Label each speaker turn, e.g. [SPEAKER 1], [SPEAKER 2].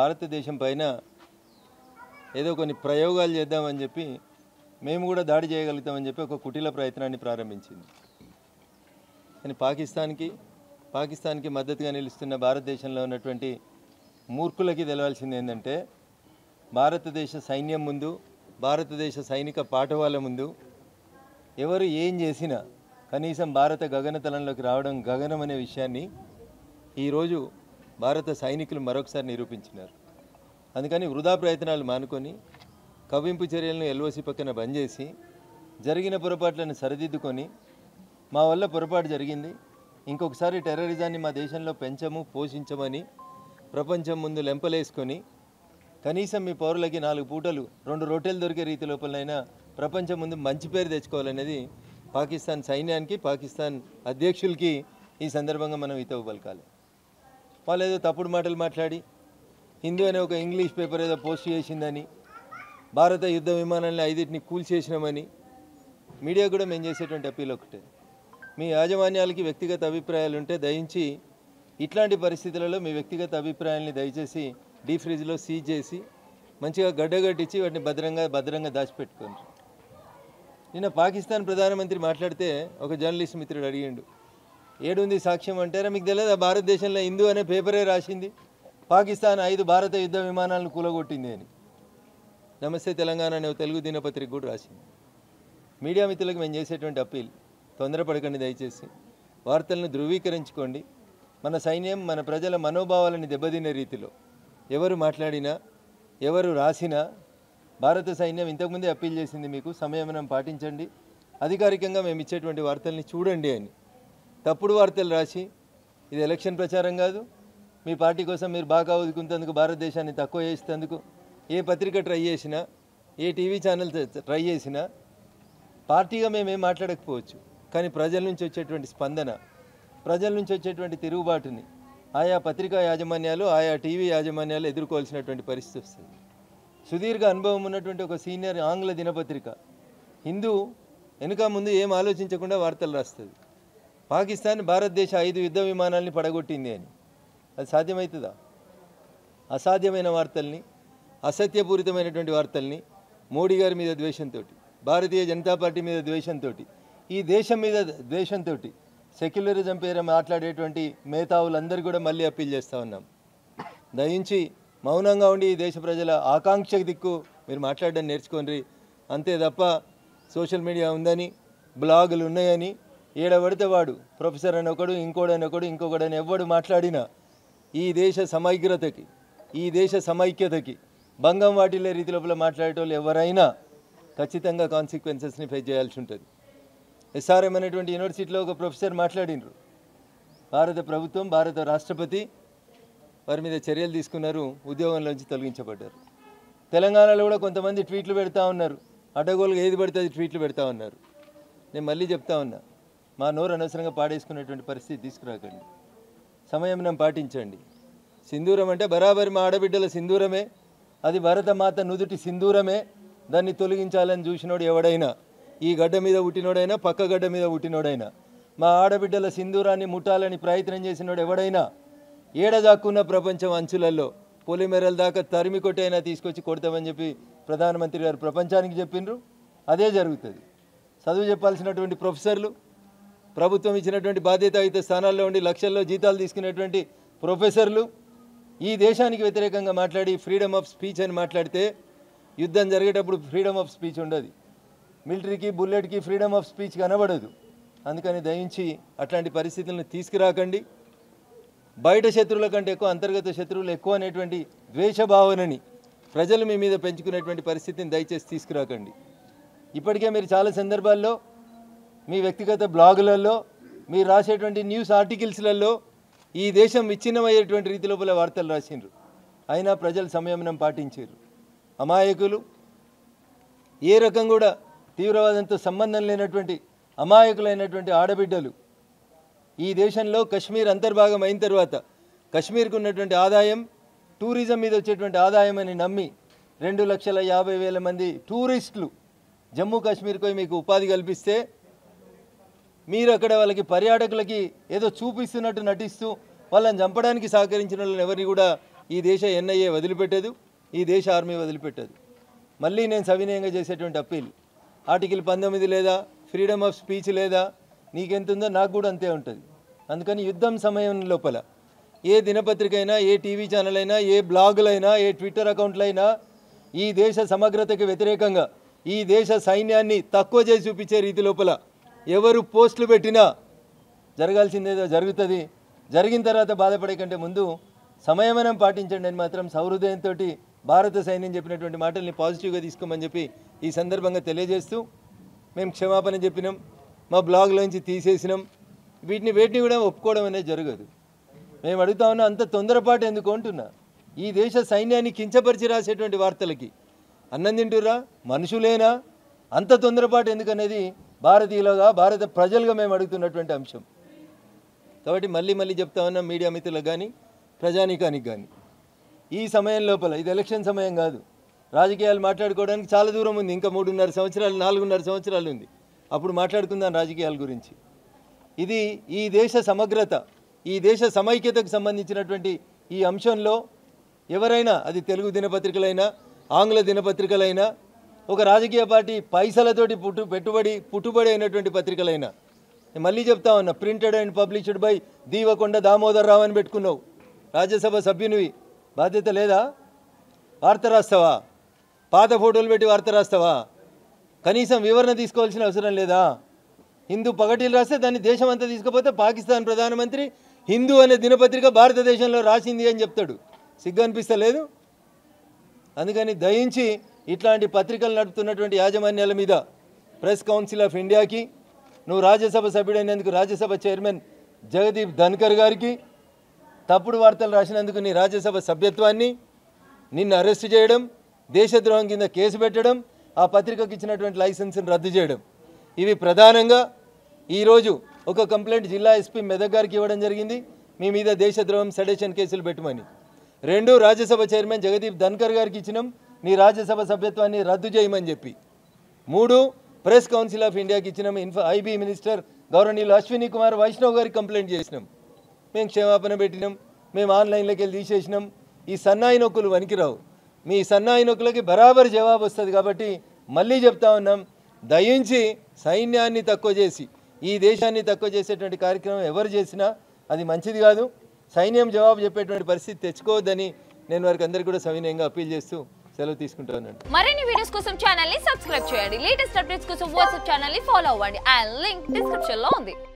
[SPEAKER 1] భారతదేశం పైన ఏదో కొన్ని ప్రయోగాలు చేద్దామని చెప్పి మేము కూడా దాడి చేయగలుగుతామని చెప్పి ఒక కుటిల ప్రయత్నాన్ని ప్రారంభించింది. కానీ పాకిస్తాన్కి మద్దతుగా నిలుస్తున్న భారతదేశంలో ఉన్నటువంటి మూర్ఖులకి తెలవాల్సింది ఏంటంటే, భారతదేశ సైన్యం ముందు, భారతదేశ సైనిక పాఠవాళ్ళ ముందు ఎవరు ఏం చేసినా కనీసం భారత గగనతలంలోకి రావడం గగనం అనే విషయాన్ని ఈరోజు భారత సైనికులు మరొకసారి నిరూపించినారు. అందుకని వృధా ప్రయత్నాలు మానుకొని కవ్వింపు చర్యలను ఎల్ఓసి పక్కన బంద్ చేసి జరిగిన పొరపాట్లను సరిదిద్దుకొని మా వల్ల పొరపాటు జరిగింది, ఇంకొకసారి టెర్రరిజాన్ని మా దేశంలో పెంచము పోషించమని ప్రపంచం ముందు లెంపలేసుకొని కనీసం మీ పౌరులకి 4 పూటలు 2 రొట్టెలు దొరికే రీతి లోపలైనా ప్రపంచం ముందు మంచి పేరు తెచ్చుకోవాలనేది పాకిస్తాన్ సైన్యానికి, పాకిస్తాన్ అధ్యక్షులకి ఈ సందర్భంగా మనం హితవు పలకాలి. వాళ్ళు ఏదో తప్పుడు మాటలు మాట్లాడి హిందూ అనే ఒక ఇంగ్లీష్ పేపర్ ఏదో పోస్ట్ చేసిందని, భారత యుద్ధ విమానాలను 5 కూల్చేసినామని మీడియా కూడా మేము చేసేటువంటి అప్పీల్ ఒకటే, మీ యాజమాన్యాలకి వ్యక్తిగత అభిప్రాయాలు ఉంటే దయించి ఇట్లాంటి పరిస్థితులలో మీ వ్యక్తిగత అభిప్రాయాల్ని దయచేసి డీప్ ఫ్రిడ్జ్లో సీజ్ చేసి మంచిగా గడ్డగట్టించి వాటిని భద్రంగా దాచిపెట్టుకోండి. నిన్న పాకిస్తాన్ ప్రధానమంత్రి మాట్లాడితే ఒక జర్నలిస్ట్ మిత్రుడు అడిగిండు, ఏడుంది సాక్ష్యం అంటారా, మీకు తెలియదు భారతదేశంలో హిందూ అనే పేపరే రాసింది పాకిస్తాన్ 5 భారత యుద్ధ విమానాలను కూలగొట్టింది అని. నమస్తే తెలంగాణ అనే తెలుగు దినపత్రిక కూడా రాసింది. మీడియా మిత్రులకు మేము చేసేటువంటి అప్పీల్, తొందరపడకండి, దయచేసి వార్తలను ధృవీకరించుకోండి. మన సైన్యం మన ప్రజల మనోభావాలని దెబ్బతినే రీతిలో ఎవరు మాట్లాడినా ఎవరు రాసినా భారత సైన్యం ఇంతకుముందే అప్పీల్ చేసింది, మీకు సంయమనం పాటించండి, అధికారికంగా మేము ఇచ్చేటువంటి వార్తల్ని చూడండి అని. తప్పుడు వార్తలు రాసి ఇది ఎలక్షన్ ప్రచారం కాదు, మీ పార్టీ కోసం మీరు బాగా ఒదుకున్నందుకు, భారతదేశాన్ని తక్కువ చేసేందుకు ఏ పత్రిక ట్రై చేసినా, ఏ టీవీ ఛానల్ ట్రై చేసినా పార్టీగా మేమేం మాట్లాడకపోవచ్చు, కానీ ప్రజల నుంచి వచ్చేటువంటి స్పందన, ప్రజల నుంచి వచ్చేటువంటి తిరుగుబాటుని ఆయా పత్రికా యాజమాన్యాలు, ఆయా టీవీ యాజమాన్యాలు ఎదుర్కోవాల్సినటువంటి పరిస్థితి వస్తుంది. సుదీర్ఘ అనుభవం ఉన్నటువంటి ఒక సీనియర్ ఆంగ్ల దినపత్రిక హిందూ వెనుక ముందు ఏం ఆలోచించకుండా వార్తలు రాస్తుంది, పాకిస్తాన్ భారతదేశ 5 యుద్ధ విమానాలని పడగొట్టింది అని. అది సాధ్యమవుతుందా? అసాధ్యమైన వార్తల్ని, అసత్యపూరితమైనటువంటి వార్తల్ని, మోడీ గారి మీద ద్వేషంతో, భారతీయ జనతా పార్టీ మీద ద్వేషంతో, ఈ దేశం మీద ద్వేషంతో సెక్యులరిజం పేరు మాట్లాడేటువంటి మేధావులందరూ కూడా మళ్ళీ అప్పీల్ చేస్తూ ఉన్నాం, దయించి మౌనంగా ఉండి ఈ దేశ ప్రజల ఆకాంక్ష దిక్కు మీరు మాట్లాడడం నేర్చుకోండి. అంతే తప్ప సోషల్ మీడియా ఉందని, బ్లాగులు ఉన్నాయని ఏడబడితే వాడు ప్రొఫెసర్ అని ఒకడు, ఇంకొకడని ఎవడు మాట్లాడినా ఈ దేశ సమగ్రతకి, ఈ దేశ సమైక్యతకి భంగం వాటిల్లే రీతి లోపల మాట్లాడేటోళ్ళు ఎవరైనా ఖచ్చితంగా కాన్సిక్వెన్సెస్ని ఫేస్ చేయాల్సి ఉంటుంది. ఎస్ఆర్ఎం అనేటువంటి యూనివర్సిటీలో ఒక ప్రొఫెసర్ మాట్లాడినరు, భారత ప్రభుత్వం, భారత రాష్ట్రపతి వారి మీద చర్యలు తీసుకున్నారు, ఉద్యోగంలోంచి తొలగించబడ్డారు. తెలంగాణలో కూడా కొంతమంది ట్వీట్లు పెడతా ఉన్నారు, అడ్డగోలుగా ఏది పడితే అది ట్వీట్లు పెడతా ఉన్నారు. నేను మళ్ళీ చెప్తా ఉన్నా, మా నోరు అనవసరంగా పాడేసుకునేటువంటి పరిస్థితి తీసుకురాకండి, సంయమనం పాటించండి. సింధూరం అంటే బరాబరి మా ఆడబిడ్డల సింధూరమే, అది భరతమాత నుదుటి సింధూరమే, దాన్ని తొలగించాలని చూసినోడు ఎవడైనా, ఈ గడ్డ మీద పుట్టినోడైనా పక్క గడ్డ మీద పుట్టినోడైనా, మా ఆడబిడ్డల సింధూరాన్ని ముట్టాలని ప్రయత్నం చేసినోడు ఎవడైనా ఏడదాక్కున్న ప్రపంచం అంచులలో పొలిమెరల దాకా తరిమి కొట్టైనా తీసుకొచ్చి కొడతామని చెప్పి ప్రధానమంత్రి గారు ప్రపంచానికి చెప్పిండ్రు. అదే జరుగుతుంది. చదువు చెప్పాల్సినటువంటి ప్రొఫెసర్లు, ప్రభుత్వం ఇచ్చినటువంటి బాధ్యతాయుత స్థానాల్లో ఉండి లక్షల్లో జీతాలు తీసుకునేటువంటి ప్రొఫెసర్లు ఈ దేశానికి వ్యతిరేకంగా మాట్లాడి ఫ్రీడమ్ ఆఫ్ స్పీచ్ అని మాట్లాడితే, యుద్ధం జరిగేటప్పుడు ఫ్రీడమ్ ఆఫ్ స్పీచ్ ఉండదు, మిలిటరీకి బుల్లెట్కి ఫ్రీడమ్ ఆఫ్ స్పీచ్ కనబడదు. అందుకని దయించి అట్లాంటి పరిస్థితులను తీసుకురాకండి. బయట శత్రువుల కంటే ఎక్కువ అంతర్గత శత్రువులు ఎక్కువ అనేటువంటి ద్వేషభావనని ప్రజలు మీ మీద పెంచుకునేటువంటి పరిస్థితిని దయచేసి తీసుకురాకండి. ఇప్పటికే మీరు చాలా సందర్భాల్లో మీ వ్యక్తిగత బ్లాగులలో, మీరు రాసేటువంటి న్యూస్ ఆర్టికల్స్లలో ఈ దేశం విచ్ఛిన్నమయ్యేటువంటి రీతి లోపల వార్తలు రాసిండ్రు, అయినా ప్రజలు సంయమనం పాటించారు. అమాయకులు, ఏ రకం కూడా తీవ్రవాదంతో సంబంధం లేనటువంటి అమాయకులైనటువంటి ఆడబిడ్డలు ఈ దేశంలో కశ్మీర్ అంతర్భాగం అయిన తర్వాత కశ్మీర్కు ఉన్నటువంటి ఆదాయం టూరిజం మీద వచ్చేటువంటి ఆదాయం అని నమ్మి 2,50,000 మంది టూరిస్టులు జమ్మూ కాశ్మీర్కి మీకు ఉపాధి కల్పిస్తే, మీరు అక్కడ వాళ్ళకి పర్యాటకులకి ఏదో చూపిస్తున్నట్టు నటిస్తూ వాళ్ళని చంపడానికి సహకరించిన వాళ్ళని ఎవరిని కూడా ఈ దేశ ఎన్ఐఏ వదిలిపెట్టదు, ఈ దేశ ఆర్మీ వదిలిపెట్టదు. మళ్ళీ నేను సవినయంగా చేసేటువంటి అప్పీల్, ఆర్టికల్ 19 లేదా, ఫ్రీడమ్ ఆఫ్ స్పీచ్ లేదా, నీకెంతుందో నాకు కూడా అంతే ఉంటుంది. అందుకని యుద్ధం సమయం లోపల ఏ దినపత్రిక అయినా, ఏ టీవీ ఛానల్ అయినా, ఏ బ్లాగులైనా, ఏ ట్విట్టర్ అకౌంట్లైనా ఈ దేశ సమగ్రతకు వ్యతిరేకంగా ఈ దేశ సైన్యాన్ని తక్కువ చేసి చూపించే రీతి లోపల ఎవరు పోస్టులు పెట్టినా జరగాల్సిందేదో జరుగుతుంది. జరిగిన తర్వాత బాధపడే కంటే ముందు సంయమనం పాటించండి అని మాత్రం సౌహృదయంతో భారత సైన్యం చెప్పినటువంటి మాటల్ని పాజిటివ్గా తీసుకోమని చెప్పి ఈ సందర్భంగా తెలియజేస్తూ, మేము క్షమాపణ చెప్పినాం, మా బ్లాగ్లోంచి తీసేసినాం, వేటిని కూడా ఒప్పుకోవడం అనేది జరగదు. మేము అడుగుతా ఉన్నా, అంత తొందరపాటు ఎందుకు అంటున్నా. ఈ దేశ సైన్యాన్ని కించపరిచి రాసేటువంటి వార్తలకి అన్నం తింటురా, మనుషులేనా, అంత తొందరపాటు ఎందుకనేది భారతీయులుగా, భారత ప్రజలుగా మేము అడుగుతున్నటువంటి అంశం. కాబట్టి మళ్ళీ చెప్తా ఉన్నాం మీడియా మిత్రులకు కానీ, ప్రజానీకానికి కానీ, ఈ సమయం లోపల, ఇది ఎలక్షన్ సమయం కాదు, రాజకీయాలు మాట్లాడుకోవడానికి చాలా దూరం ఉంది, ఇంకా 3.5 సంవత్సరాలు 4.5 సంవత్సరాలు ఉంది, అప్పుడు మాట్లాడుకుందాం రాజకీయాల గురించి. ఇది ఈ దేశ సమగ్రత, ఈ దేశ సమైక్యతకు సంబంధించినటువంటి ఈ అంశంలో ఎవరైనా, అది తెలుగు దినపత్రికలైనా, ఆంగ్ల దినపత్రికలైనా, ఒక రాజకీయ పార్టీ పైసలతోటి పుట్టుబడి అయినటువంటి పత్రికలైనా, మళ్ళీ చెప్తా ఉన్నా, printed and published by Deevakonda Damodar Rao అని పెట్టుకున్నావు, రాజ్యసభ సభ్యునివి, బాధ్యత లేదా? వార్త రాస్తావా? పాత ఫోటోలు పెట్టి వార్త రాస్తావా? కనీసం వివరణ తీసుకోవాల్సిన అవసరం లేదా? హిందూ పగటీలు రాస్తే దాన్ని దేశం అంతా తీసుకుపోతే పాకిస్తాన్ ప్రధానమంత్రి హిందూ అనే దినపత్రిక భారతదేశంలో రాసింది అని చెప్తాడు. సిగ్గు అనిపిస్తలేదు? అందుకని దయించి ఇట్లాంటి పత్రికలు నడుపుతున్నటువంటి యాజమాన్యాల మీద, ప్రెస్ కౌన్సిల్ ఆఫ్ ఇండియాకి, నువ్వు రాజ్యసభ సభ్యుడైనందుకు రాజ్యసభ చైర్మన్ జగదీప్ ధన్కర్ గారికి, తప్పుడు వార్తలు రాసినందుకు నీ రాజ్యసభ సభ్యత్వాన్ని, నిన్ను అరెస్ట్ చేయడం, దేశద్రోహం కింద కేసు పెట్టడం, ఆ పత్రికకు ఇచ్చినటువంటి లైసెన్స్ని రద్దు చేయడం, ఇవి ప్రధానంగా ఈరోజు ఒక కంప్లైంట్ జిల్లా ఎస్పీ మెదక్ గారికి ఇవ్వడం జరిగింది, మీ మీద దేశద్రోహం సెడేషన్ కేసులు పెట్టమని. 2 రాజ్యసభ చైర్మన్ జగదీప్ ధన్కర్ గారికి ఇచ్చినాం, నీ రాజ్యసభ సభ్యత్వాన్ని రద్దు చేయమని చెప్పి. 3 ప్రెస్ కౌన్సిల్ ఆఫ్ ఇండియాకి ఇచ్చినాం, ఐబీ మినిస్టర్ గౌరవనీయులు అశ్విని కుమార్ వైష్ణవ్ గారికి కంప్లైంట్ చేసినాం, మేము క్షమాపణ పెట్టినాం, మేము ఆన్లైన్లోకి వెళ్ళి తీసేసినాం. ఈ సన్నాయి నొక్కులు వనికిరావు, మీ సన్నాయి నొక్కులకి బరాబర్ జవాబు వస్తుంది. కాబట్టి మళ్ళీ చెప్తా ఉన్నాం, దయించి సైన్యాన్ని తక్కువ చేసి ఈ దేశాన్ని తక్కువ చేసేటువంటి కార్యక్రమం ఎవరు చేసినా అది మంచిది కాదు. సైన్యం జవాబు చెప్పేటువంటి పరిస్థితి తెచ్చుకోవద్దని నేను వారికి అందరికీ కూడా సవినయంగా అప్పీల్ చేస్తూ సెలవు తీసుకుంటాను.
[SPEAKER 2] మరిన్ని వీడియోస్ కోసం ఛానల్ ని సబ్స్క్రైబ్ చేయండి, లేటెస్ట్ అప్డేట్స్ కోసం వాట్సాప్ ఛానల్ ని ఫాలో అవ్వండి, అండ్ లింక్ డిస్క్రిప్షన్ లో ఉంది.